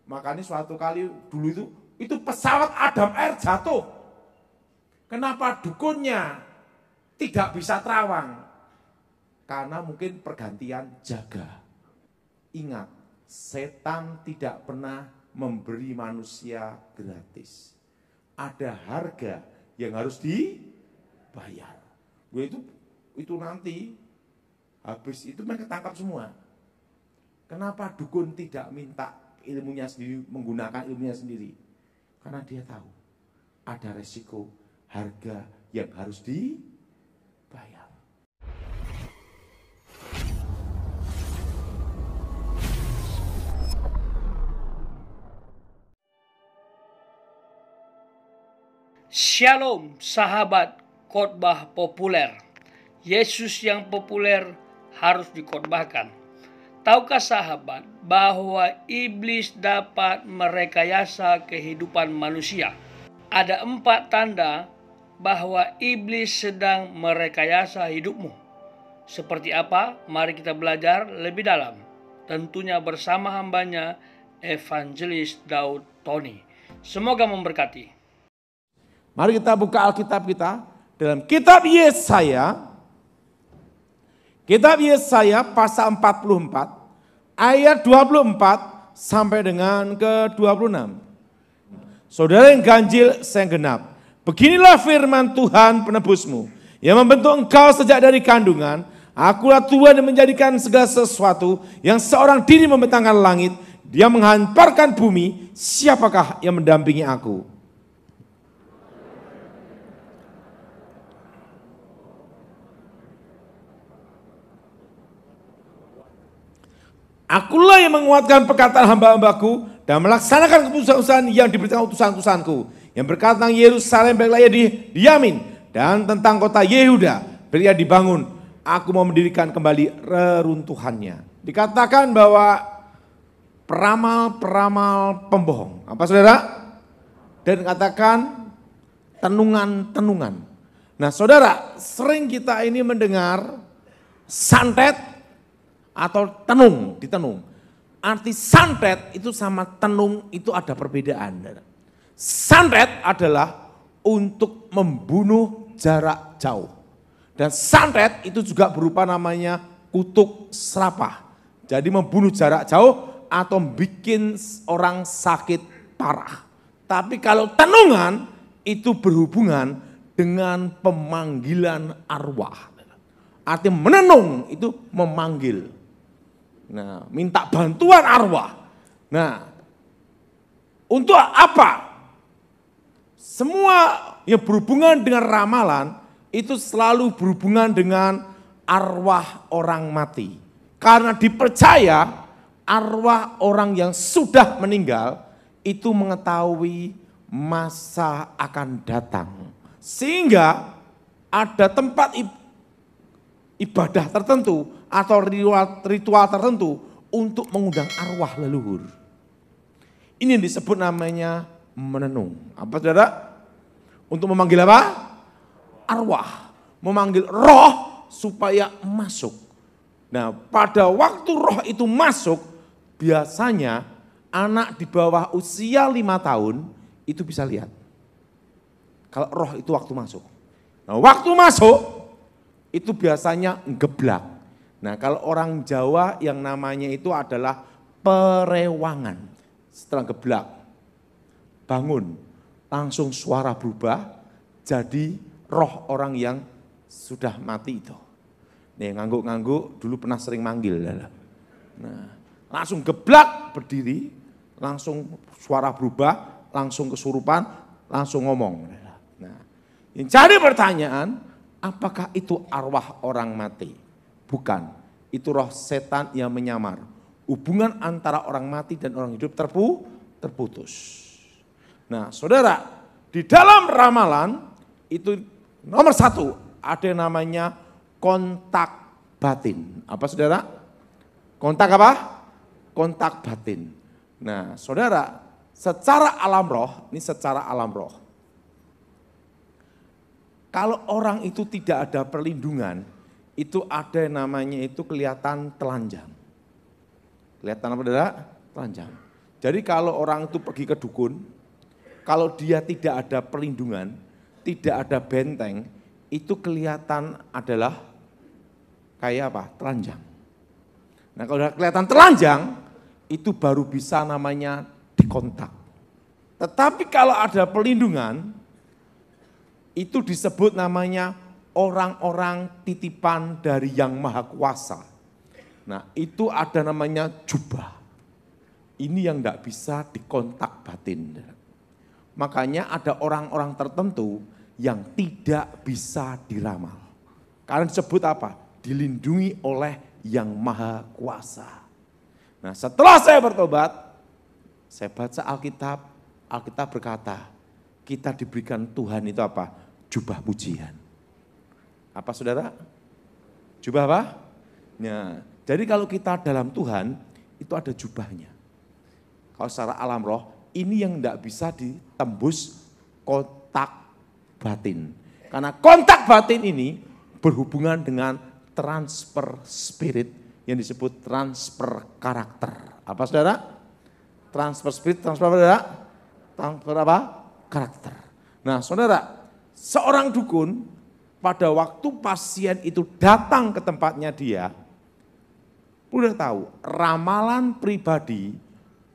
Makanya suatu kali dulu itu pesawat Adam Air jatuh. Kenapa dukunnya tidak bisa terawang? Karena mungkin pergantian jaga. Ingat, setan tidak pernah memberi manusia gratis. Ada harga yang harus dibayar. Itu nanti habis itu mereka tangkap semua. Kenapa dukun tidak minta ilmunya sendiri, menggunakan ilmunya sendiri? Karena dia tahu ada resiko harga yang harus dibayar. Shalom sahabat khotbah populer. Yesus yang populer harus dikhotbahkan. Tahukah sahabat bahwa iblis dapat merekayasa kehidupan manusia? Ada 4 tanda bahwa iblis sedang merekayasa hidupmu. Seperti apa? Mari kita belajar lebih dalam. Tentunya bersama hambanya Evangelis Daud Tony. Semoga memberkati. Mari kita buka Alkitab kita dalam kitab Yesaya. Kitab Yesaya pasal 44 ayat 24 sampai dengan ke-26. Saudara yang ganjil, saya genap. Beginilah firman Tuhan penebusmu, yang membentuk engkau sejak dari kandungan. Akulah Tuhan yang menjadikan segala sesuatu, yang seorang diri membentangkan langit, dia menghamparkan bumi. Siapakah yang mendampingi aku? Akulah yang menguatkan perkataan hamba-hambaku dan melaksanakan keputusan-keputusan yang diberitakan utusan-utusanku. Yang berkata tentang Yerusalem, baiklah ia diamin, dan tentang kota Yehuda, baiklah dibangun. Aku mau mendirikan kembali reruntuhannya. Dikatakan bahwa peramal-peramal pembohong. Apa saudara? Dan dikatakan tenungan-tenungan. Nah saudara, sering kita ini mendengar santet atau ditenung. Arti santet itu sama tenung itu ada perbedaan. Santet adalah untuk membunuh jarak jauh. Dan santet itu juga berupa namanya kutuk serapah. Jadi membunuh jarak jauh atau bikin orang sakit parah. Tapi kalau tenungan itu berhubungan dengan pemanggilan arwah. Arti menenung itu memanggil. Nah, minta bantuan arwah. Nah, untuk apa? Semua yang berhubungan dengan ramalan itu selalu berhubungan dengan arwah orang mati. Karena dipercaya arwah orang yang sudah meninggal itu mengetahui masa akan datang. Sehingga ada tempat ibadah tertentu atau ritual tertentu untuk mengundang arwah leluhur. Ini yang disebut namanya menenung. Apa saudara? Untuk memanggil apa? Arwah. Memanggil roh supaya masuk. Nah pada waktu roh itu masuk, biasanya anak di bawah usia 5 tahun itu bisa lihat. Kalau roh itu waktu masuk. Nah waktu masuk itu biasanya ngeblak. Nah kalau orang Jawa yang namanya itu adalah perewangan. Setelah geblak, bangun, langsung suara berubah jadi roh orang yang sudah mati itu. Nih ngangguk-ngangguk dulu pernah sering manggil. Nah langsung geblak berdiri, langsung suara berubah, langsung kesurupan, langsung ngomong. Nah yang jadi pertanyaan, apakah itu arwah orang mati? Bukan, itu roh setan yang menyamar. Hubungan antara orang mati dan orang hidup terputus. Nah saudara, di dalam ramalan itu nomor 1 ada yang namanya kontak batin. Apa saudara? Kontak apa? Kontak batin. Nah saudara, secara alam roh, ini secara alam roh. Kalau orang itu tidak ada perlindungan, itu ada yang namanya itu kelihatan telanjang. Kelihatan apa saudara? Telanjang. Jadi kalau orang itu pergi ke dukun, kalau dia tidak ada perlindungan, tidak ada benteng, itu kelihatan adalah kayak apa? Telanjang. Nah kalau udah kelihatan telanjang, itu baru bisa namanya dikontak. Tetapi kalau ada perlindungan, itu disebut namanya orang-orang titipan dari Yang Maha Kuasa. Nah itu ada namanya jubah. Ini yang enggak bisa dikontak batin. Makanya ada orang-orang tertentu yang tidak bisa diramal. Karena disebut apa? Dilindungi oleh Yang Maha Kuasa. Nah setelah saya bertobat, saya baca Alkitab, Alkitab berkata, kita diberikan Tuhan itu apa? Jubah pujian. Apa saudara? Jubah apa? Ya, jadi kalau kita dalam Tuhan, itu ada jubahnya. Kalau secara alam roh, ini yang tidak bisa ditembus kontak batin. Karena kontak batin ini berhubungan dengan transfer spirit yang disebut transfer karakter. Apa saudara? Transfer spirit, transfer apa? Transfer apa? Karakter. Nah saudara, seorang dukun pada waktu pasien itu datang ke tempatnya dia, udah tahu ramalan pribadi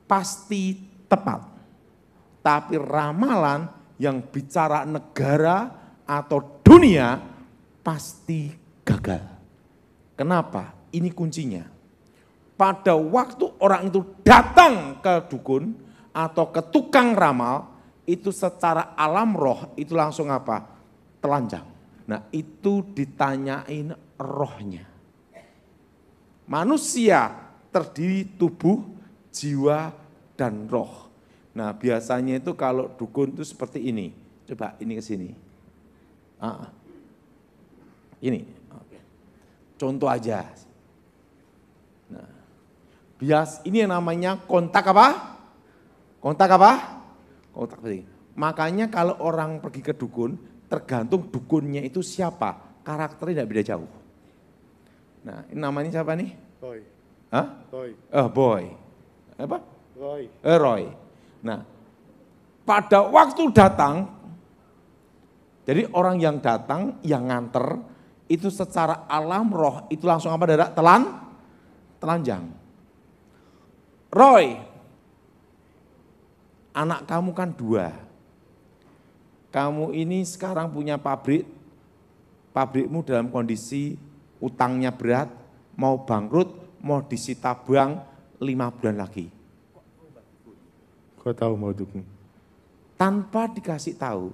pasti tepat. Tapi ramalan yang bicara negara atau dunia pasti gagal. Kenapa? Ini kuncinya. Pada waktu orang itu datang ke dukun atau ke tukang ramal, itu secara alam roh itu langsung apa? Telanjang. Nah itu ditanyain rohnya. Manusia terdiri tubuh, jiwa, dan roh. Nah biasanya itu kalau dukun itu seperti ini. Coba ini ke sini. Ini. Contoh aja. Nah, ini yang namanya kontak apa? Kontak apa? Kontak penting. Makanya kalau orang pergi ke dukun, tergantung dukunnya itu siapa. Karakternya tidak beda jauh. Nah ini namanya siapa nih? Boy. Hah? Boy. Boy. Apa? Roy. Roy. Nah, pada waktu datang, jadi orang yang datang, yang nganter, itu secara alam roh, itu langsung apa darah? Telanjang. Roy, anak kamu kan 2. Kamu ini sekarang punya pabrik, pabrikmu dalam kondisi utangnya berat, mau bangkrut, mau disita bank, 5 bulan lagi. Kau tahu mau dukun? Tanpa dikasih tahu,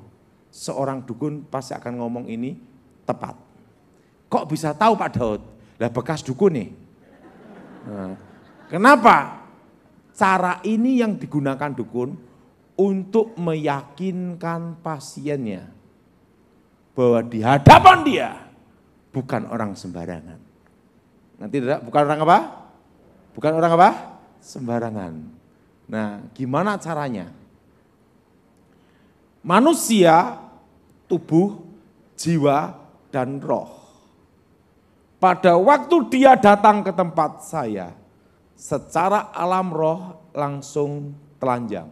seorang dukun pasti akan ngomong ini tepat. Kok bisa tahu Pak Daud? Lah bekas dukun nih. Nah, kenapa? Cara ini yang digunakan dukun untuk meyakinkan pasiennya bahwa di hadapan dia bukan orang sembarangan. Nanti bukan orang apa? Bukan orang apa? Sembarangan. Nah, gimana caranya? Manusia, tubuh, jiwa, dan roh. Pada waktu dia datang ke tempat saya, secara alam roh langsung telanjang.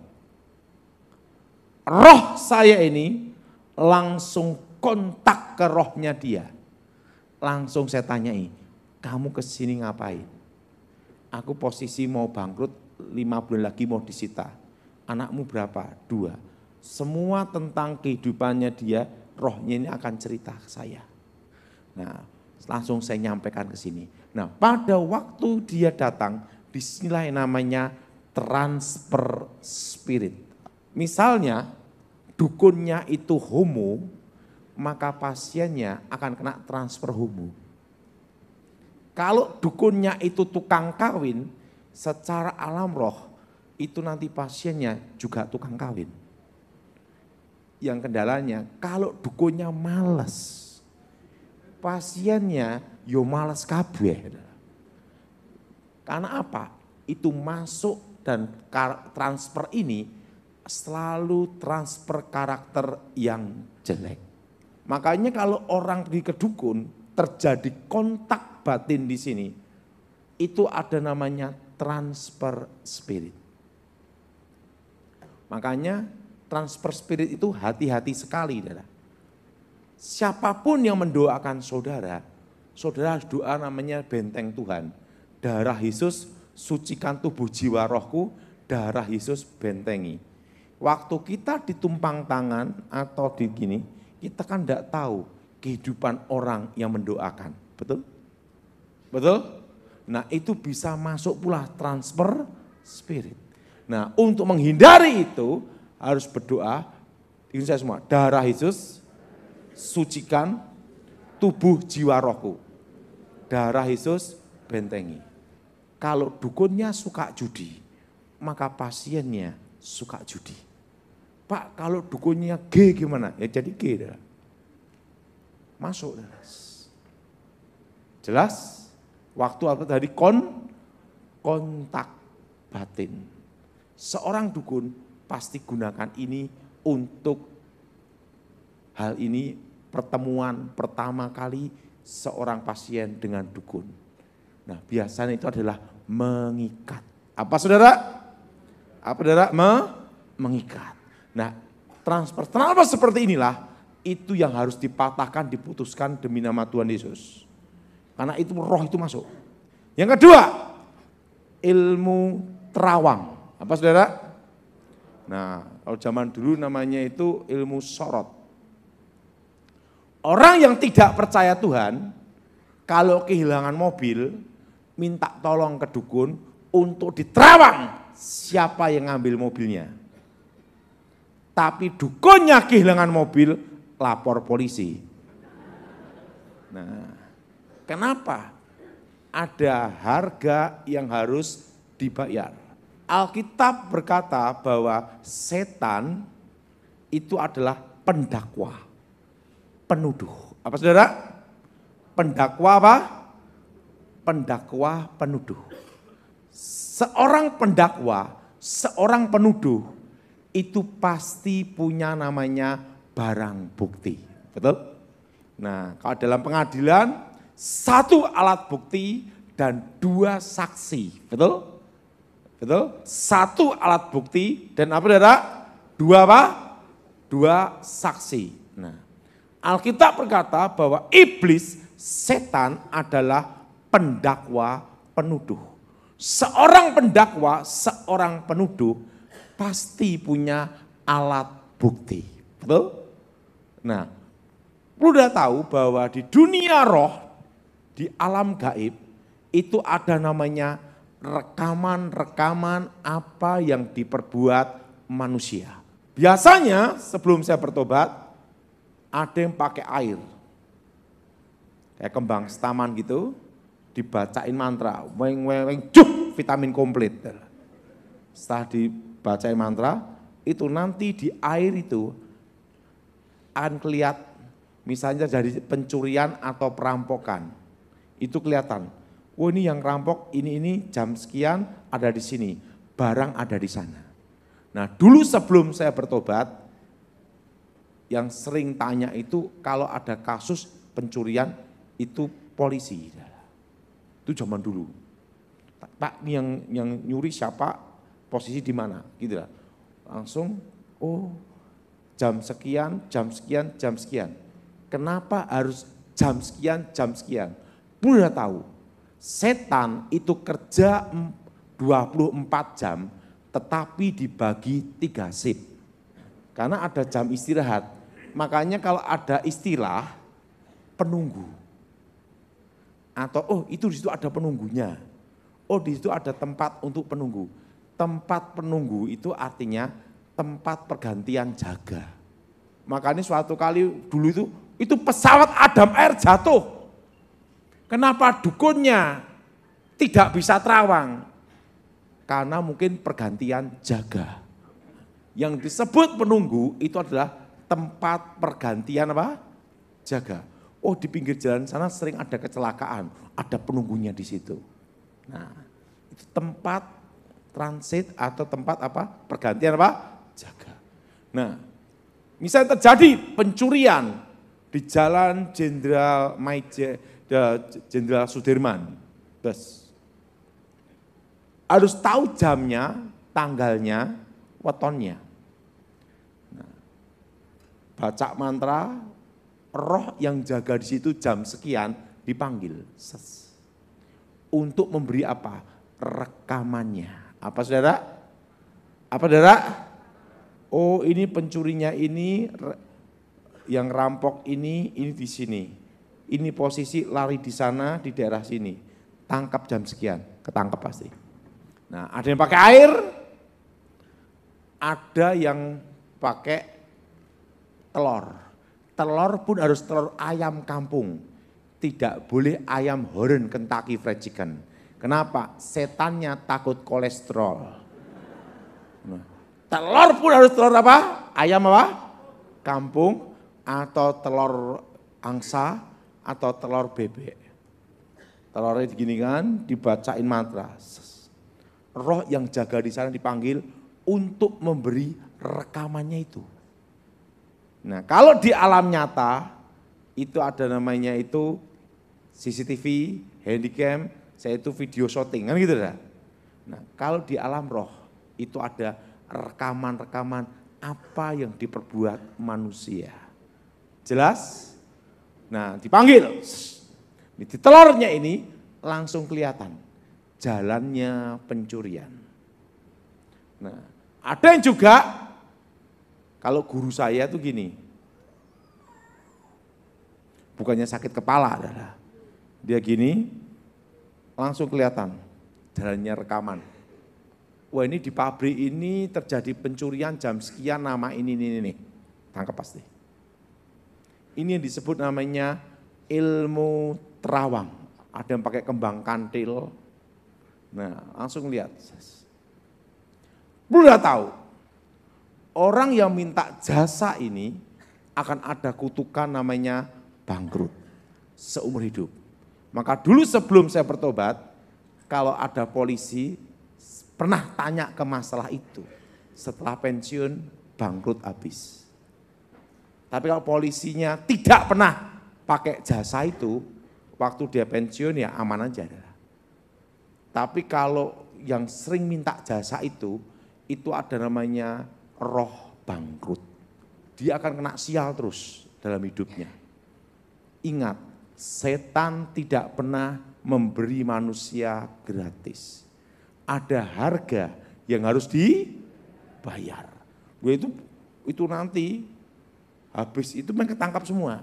Roh saya ini langsung kontak ke rohnya dia. Langsung saya tanyai, kamu kesini ngapain? Aku posisi mau bangkrut, 5 bulan lagi mau disita. Anakmu berapa? 2. Semua tentang kehidupannya dia, rohnya ini akan cerita ke saya. Nah, langsung saya nyampaikan ke sini. Nah, pada waktu dia datang, disinilah yang namanya transfer spirit. Misalnya, dukunnya itu homo, maka pasiennya akan kena transfer homo. Kalau dukunnya itu tukang kawin, secara alam roh, itu nanti pasiennya juga tukang kawin. Yang kendalanya, kalau dukunnya malas, pasiennya yo malas kabeh. Karena apa? Itu masuk dan transfer ini selalu transfer karakter yang jelek. Makanya kalau orang pergi ke dukun, terjadi kontak batin di sini, itu ada namanya transfer spirit. Makanya transfer spirit itu hati-hati sekali. Saudara. Siapapun yang mendoakan saudara, saudara harus doa namanya benteng Tuhan. Darah Yesus sucikan tubuh jiwa rohku, darah Yesus bentengi. Waktu kita ditumpang tangan atau di gini, kita kan tidak tahu kehidupan orang yang mendoakan. Betul? Betul? Nah itu bisa masuk pula transfer spirit. Nah untuk menghindari itu harus berdoa, ini saya semua, darah Yesus sucikan tubuh jiwa rohku. Darah Yesus bentengi. Kalau dukunnya suka judi, maka pasiennya suka judi. Pak kalau dukunnya G gimana? Ya jadi G. Dah. Masuk. Dah. Jelas? Waktu apa tadi kontak batin. Seorang dukun pasti gunakan ini untuk hal ini pertemuan pertama kali seorang pasien dengan dukun. Nah biasanya itu adalah mengikat. Apa saudara? Apa saudara? Mengikat. Nah transfer seperti inilah itu yang harus dipatahkan, diputuskan demi nama Tuhan Yesus. Karena itu roh itu masuk. Yang kedua, ilmu terawang. Apa saudara? Nah, kalau zaman dulu namanya itu ilmu sorot. Orang yang tidak percaya Tuhan, kalau kehilangan mobil, minta tolong ke dukun untuk diterawang siapa yang ngambil mobilnya. Tapi dukunnya kehilangan mobil, lapor polisi. Nah, kenapa? Ada harga yang harus dibayar. Alkitab berkata bahwa setan itu adalah pendakwa, penuduh. Apa saudara? Pendakwa apa? Pendakwa penuduh. Seorang pendakwa, seorang penuduh itu pasti punya namanya barang bukti. Betul? Nah, kalau dalam pengadilan 1 alat bukti dan 2 saksi. Betul? Betul? 1 alat bukti dan apa saudara? 2 apa? 2 saksi. Nah, Alkitab berkata bahwa iblis, setan adalah pendakwa penuduh. Seorang pendakwa, seorang penuduh pasti punya alat bukti. Betul? Nah, perlu dah tahu bahwa di dunia roh, di alam gaib, itu ada namanya rekaman-rekaman apa yang diperbuat manusia. Biasanya sebelum saya bertobat, ada yang pakai air. Kayak kembang setaman gitu, dibacain mantra, weng-weng, juk, vitamin komplit. Setelah dibacain mantra, itu nanti di air itu akan kelihatan, misalnya dari pencurian atau perampokan, itu kelihatan. Oh ini yang rampok, ini jam sekian ada di sini, barang ada di sana. Nah dulu sebelum saya bertobat, yang sering tanya itu kalau ada kasus pencurian itu polisi. Itu zaman dulu. Pak yang nyuri siapa, posisi di mana, gitu lah. Langsung, oh jam sekian, jam sekian, jam sekian. Kenapa harus jam sekian, jam sekian? Udah tahu. Setan itu kerja 24 jam tetapi dibagi 3 shift. Karena ada jam istirahat. Makanya kalau ada istilah penunggu. Atau oh itu di situ ada penunggunya. Oh di situ ada tempat untuk penunggu. Tempat penunggu itu artinya tempat pergantian jaga. Makanya suatu kali dulu itu pesawat Adam Air jatuh. Kenapa dukunnya tidak bisa terawang? Karena mungkin pergantian jaga. Yang disebut penunggu itu adalah tempat pergantian apa? Jaga. Oh di pinggir jalan sana sering ada kecelakaan, ada penunggunya di situ. Nah itu tempat transit atau tempat apa? Pergantian apa? Jaga. Nah misalnya terjadi pencurian di Jalan Jenderal Sudirman, harus tahu jamnya, tanggalnya, wetonnya. baca mantra, roh yang jaga di situ jam sekian dipanggil. Untuk memberi apa? Rekamannya. Apa saudara? Apa saudara? Oh ini pencurinya ini, yang rampok ini di sini. Ini posisi lari di sana, di daerah sini. Tangkap jam sekian, ketangkap pasti. Nah ada yang pakai air, ada yang pakai telur. Telur pun harus telur ayam kampung. Tidak boleh ayam Horn Kentucky Fried Chicken. Kenapa? Setannya takut kolesterol. Nah, telur pun harus telur apa? Ayam apa? Kampung atau telur angsa atau telur bebek. Telurnya begini kan, dibacain mantra. Roh yang jaga di sana dipanggil untuk memberi rekamannya itu. Nah, kalau di alam nyata itu ada namanya itu CCTV, handycam, saya itu video shooting kan gitu dah. Nah, kalau di alam roh itu ada rekaman-rekaman apa yang diperbuat manusia. Jelas? Nah, dipanggil. Di telurnya ini langsung kelihatan jalannya pencurian. Nah, ada yang juga kalau guru saya tuh gini, bukannya sakit kepala, dia gini, langsung kelihatan jalannya rekaman. Wah ini di pabrik ini terjadi pencurian jam sekian nama ini, tangkap pasti. Ini yang disebut namanya ilmu terawang. Ada yang pakai kembang kantil, nah langsung lihat. Udah tahu, orang yang minta jasa ini akan ada kutukan namanya bangkrut seumur hidup. Maka dulu sebelum saya bertobat, kalau ada polisi pernah tanya ke masalah itu, setelah pensiun bangkrut habis. Tapi kalau polisinya tidak pernah pakai jasa itu, waktu dia pensiun ya aman aja. Tapi kalau yang sering minta jasa itu ada namanya roh bangkrut. Dia akan kena sial terus dalam hidupnya. Ingat, setan tidak pernah memberi manusia gratis. Ada harga yang harus dibayar. Itu nanti habis itu mereka ketangkap semua.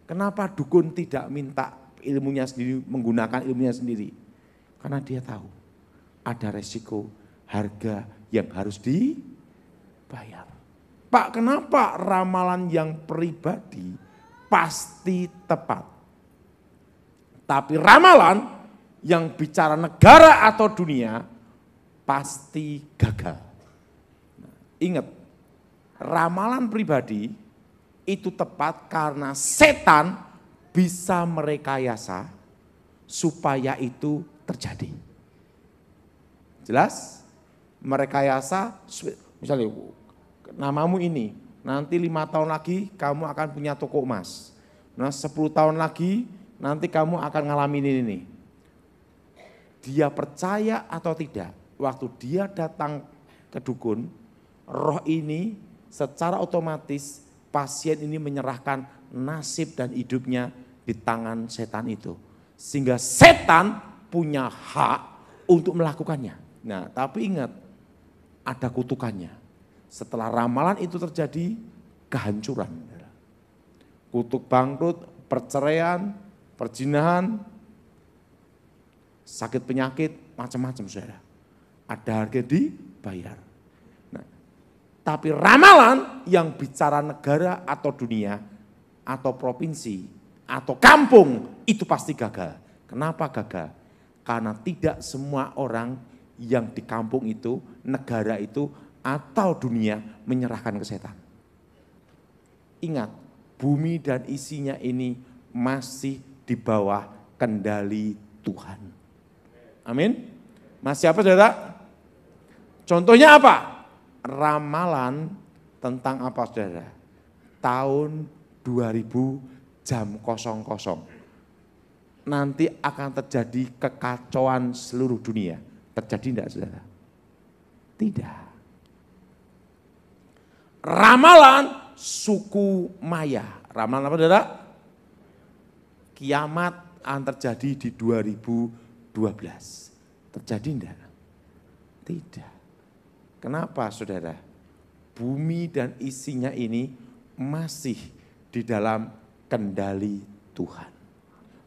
Kenapa dukun tidak minta ilmunya sendiri, menggunakan ilmunya sendiri? Karena dia tahu ada resiko harga yang harus dibayar. Pak, kenapa ramalan yang pribadi pasti tepat? Tapi ramalan yang bicara negara atau dunia pasti gagal. Nah, ingat, ramalan pribadi itu tepat karena setan bisa merekayasa supaya itu terjadi. Jelas? Merekayasa, misalnya namamu ini, nanti 5 tahun lagi kamu akan punya toko emas. Nah 10 tahun lagi nanti kamu akan ngalamin ini. Dia percaya atau tidak, waktu dia datang ke dukun, roh ini secara otomatis pasien ini menyerahkan nasib dan hidupnya di tangan setan itu. Sehingga setan punya hak untuk melakukannya. Nah tapi ingat, ada kutukannya. Setelah ramalan itu terjadi, kehancuran. Kutuk bangkrut, perceraian, perzinahan, sakit penyakit, macam-macam saudara. Ada harga dibayar. Tapi ramalan yang bicara negara atau dunia, atau provinsi, atau kampung, itu pasti gagal. Kenapa gagal? Karena tidak semua orang yang di kampung itu, negara itu, atau dunia menyerahkan ke setan. Ingat, bumi dan isinya ini masih di bawah kendali Tuhan. Amin. Masih apa saudara? Contohnya apa? Ramalan tentang apa saudara? Tahun 2000 jam 00. Nanti akan terjadi kekacauan seluruh dunia. Terjadi enggak saudara? Tidak. Ramalan suku Maya. Ramalan apa saudara? Kiamat akan terjadi di 2012. Terjadi enggak? Tidak. Kenapa saudara? Bumi dan isinya ini masih di dalam kendali Tuhan.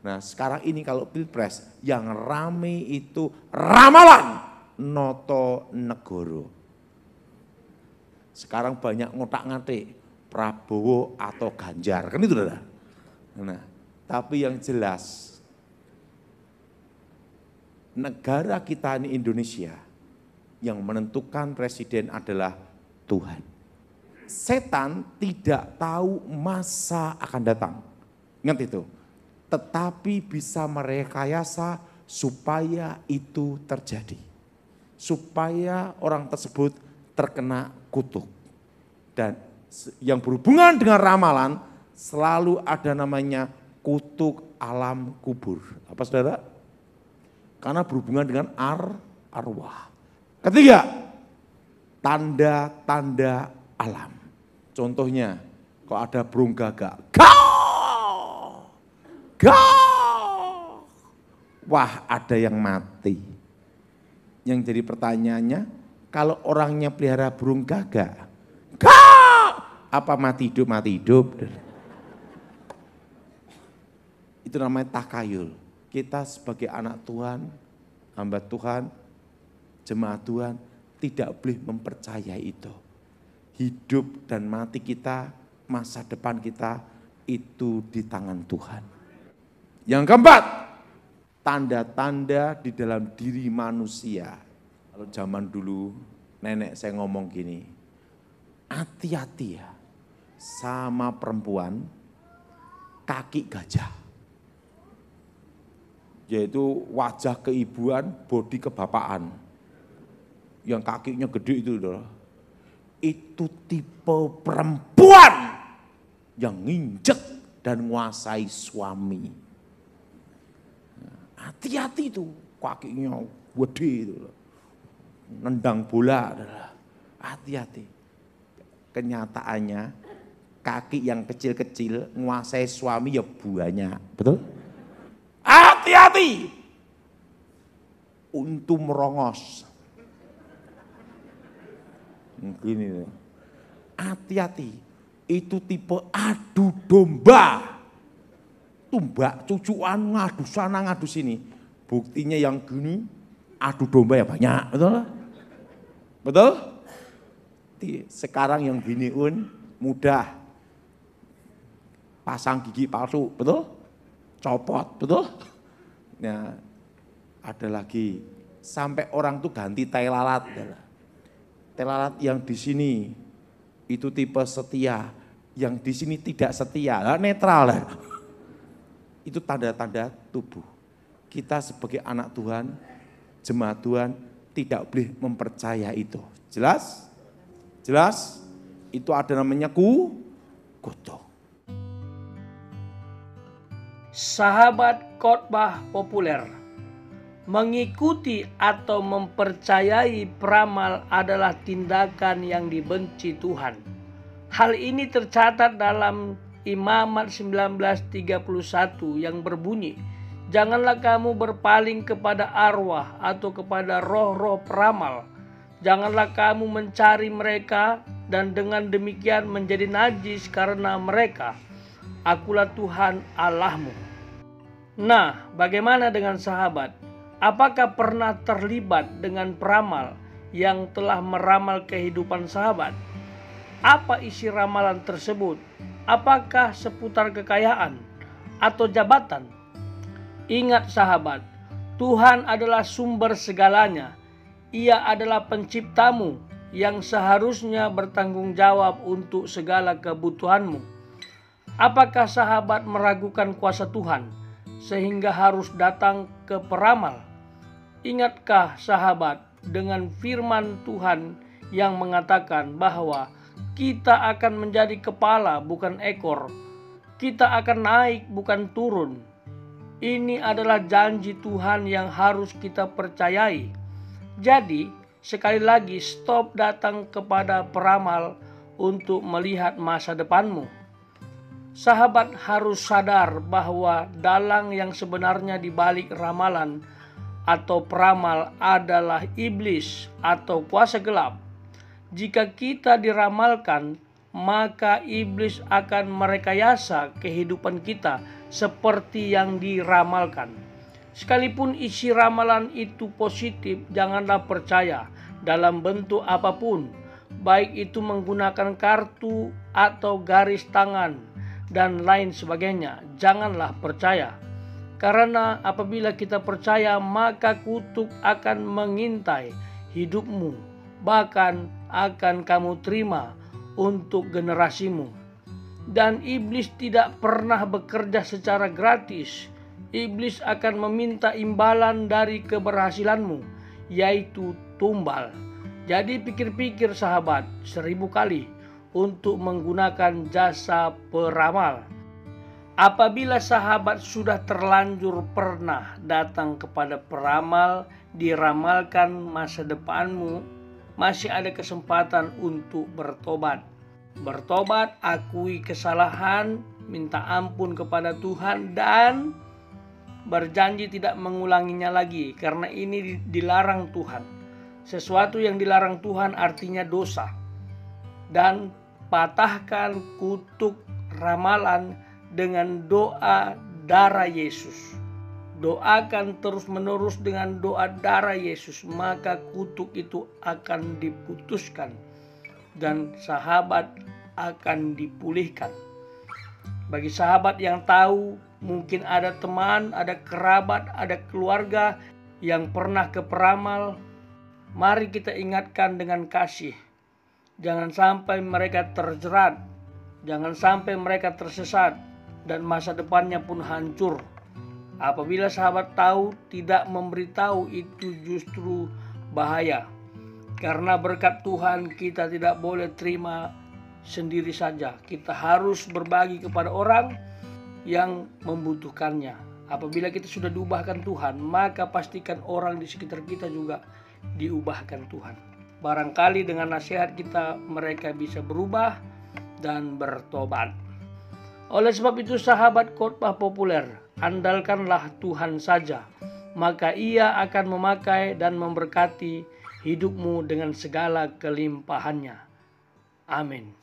Nah sekarang ini kalau pilpres yang rame itu ramalan Noto Negoro. Sekarang banyak ngotak-ngatik Prabowo atau Ganjar, kan itu saudara. Nah, tapi yang jelas negara kita ini Indonesia yang menentukan presiden adalah Tuhan. Setan tidak tahu masa akan datang. Ingat itu. Tetapi bisa merekayasa supaya itu terjadi. Supaya orang tersebut terkena kutuk. Dan yang berhubungan dengan ramalan selalu ada namanya kutuk alam kubur. Apa saudara? Karena berhubungan dengan arwah. Ketiga, tanda-tanda alam. Contohnya, kalau ada burung gagak, wah ada yang mati. Yang jadi pertanyaannya, kalau orangnya pelihara burung gagak, apa mati hidup? Mati hidup. Itu namanya takayul. Kita sebagai anak Tuhan, hamba Tuhan, jemaat Tuhan, tidak boleh mempercayai itu. Hidup dan mati kita, masa depan kita, itu di tangan Tuhan. Yang keempat, tanda-tanda di dalam diri manusia. Kalau zaman dulu, nenek saya ngomong gini, hati-hati ya sama perempuan kaki gajah. Yaitu wajah keibuan, bodi kebapaan. Yang kakinya gede itu tipe perempuan yang nginjek dan menguasai suami. Hati-hati itu, kakinya gede itu, nendang bola. Hati-hati. Kenyataannya kaki yang kecil-kecil menguasai suami ya banyak, betul? Hati-hati. Untu merongos. Gini, hati-hati. Itu tipe adu domba. Tumbak cucuan ngadu sana ngadu sini. Buktinya yang gini adu domba ya banyak, betul? Betul? Sekarang yang gini mudah. Pasang gigi palsu, betul? Copot, betul? Nah, ada lagi sampai orang tuh ganti tai lalat. Tai lalat yang di sini itu tipe setia, yang di sini tidak setia, netral lah. Itu tanda-tanda tubuh. Kita sebagai anak Tuhan, jemaat Tuhan tidak boleh mempercaya itu. Jelas? Jelas? Itu ada namanya kutuk. Sahabat khotbah populer, mengikuti atau mempercayai peramal adalah tindakan yang dibenci Tuhan. Hal ini tercatat dalam Imamat 19:31 yang berbunyi, janganlah kamu berpaling kepada arwah atau kepada roh-roh peramal. Janganlah kamu mencari mereka dan dengan demikian menjadi najis karena mereka. Akulah Tuhan Allahmu. Nah, bagaimana dengan sahabat? Apakah pernah terlibat dengan peramal yang telah meramal kehidupan sahabat? Apa isi ramalan tersebut? Apakah seputar kekayaan atau jabatan? Ingat sahabat, Tuhan adalah sumber segalanya. Ia adalah penciptamu yang seharusnya bertanggung jawab untuk segala kebutuhanmu. Apakah sahabat meragukan kuasa Tuhan sehingga harus datang ke peramal? Ingatkah sahabat dengan firman Tuhan yang mengatakan bahwa kita akan menjadi kepala bukan ekor. Kita akan naik bukan turun. Ini adalah janji Tuhan yang harus kita percayai. Jadi sekali lagi stop datang kepada peramal untuk melihat masa depanmu. Sahabat harus sadar bahwa dalang yang sebenarnya di balik ramalan atau peramal adalah iblis atau kuasa gelap. Jika kita diramalkan, maka iblis akan merekayasa kehidupan kita seperti yang diramalkan. Sekalipun isi ramalan itu positif, janganlah percaya dalam bentuk apapun, baik itu menggunakan kartu atau garis tangan dan lain sebagainya. Janganlah percaya, karena apabila kita percaya, maka kutuk akan mengintai hidupmu, bahkan akan kamu terima untuk generasimu. Dan iblis tidak pernah bekerja secara gratis. Iblis akan meminta imbalan dari keberhasilanmu, yaitu tumbal. Jadi pikir-pikir sahabat 1000 kali untuk menggunakan jasa peramal. Apabila sahabat sudah terlanjur pernah datang kepada peramal, diramalkan masa depanmu, masih ada kesempatan untuk bertobat. Bertobat, akui kesalahan, minta ampun kepada Tuhan, dan berjanji tidak mengulanginya lagi, karena ini dilarang Tuhan. Sesuatu yang dilarang Tuhan artinya dosa. Dan patahkan kutuk ramalan dengan doa darah Yesus. Doakan terus-menerus dengan doa darah Yesus, maka kutuk itu akan diputuskan dan sahabat akan dipulihkan. Bagi sahabat yang tahu, mungkin ada teman, ada kerabat, ada keluarga yang pernah ke peramal, mari kita ingatkan dengan kasih. Jangan sampai mereka terjerat, jangan sampai mereka tersesat, dan masa depannya pun hancur. Apabila sahabat tahu, tidak memberitahu, itu justru bahaya. Karena berkat Tuhan kita tidak boleh terima sendiri saja. Kita harus berbagi kepada orang yang membutuhkannya. Apabila kita sudah diubahkan Tuhan, maka pastikan orang di sekitar kita juga diubahkan Tuhan. Barangkali dengan nasihat kita mereka bisa berubah dan bertobat. Oleh sebab itu sahabat khotbah populer, andalkanlah Tuhan saja, maka Ia akan memakai dan memberkati hidupmu dengan segala kelimpahannya. Amin.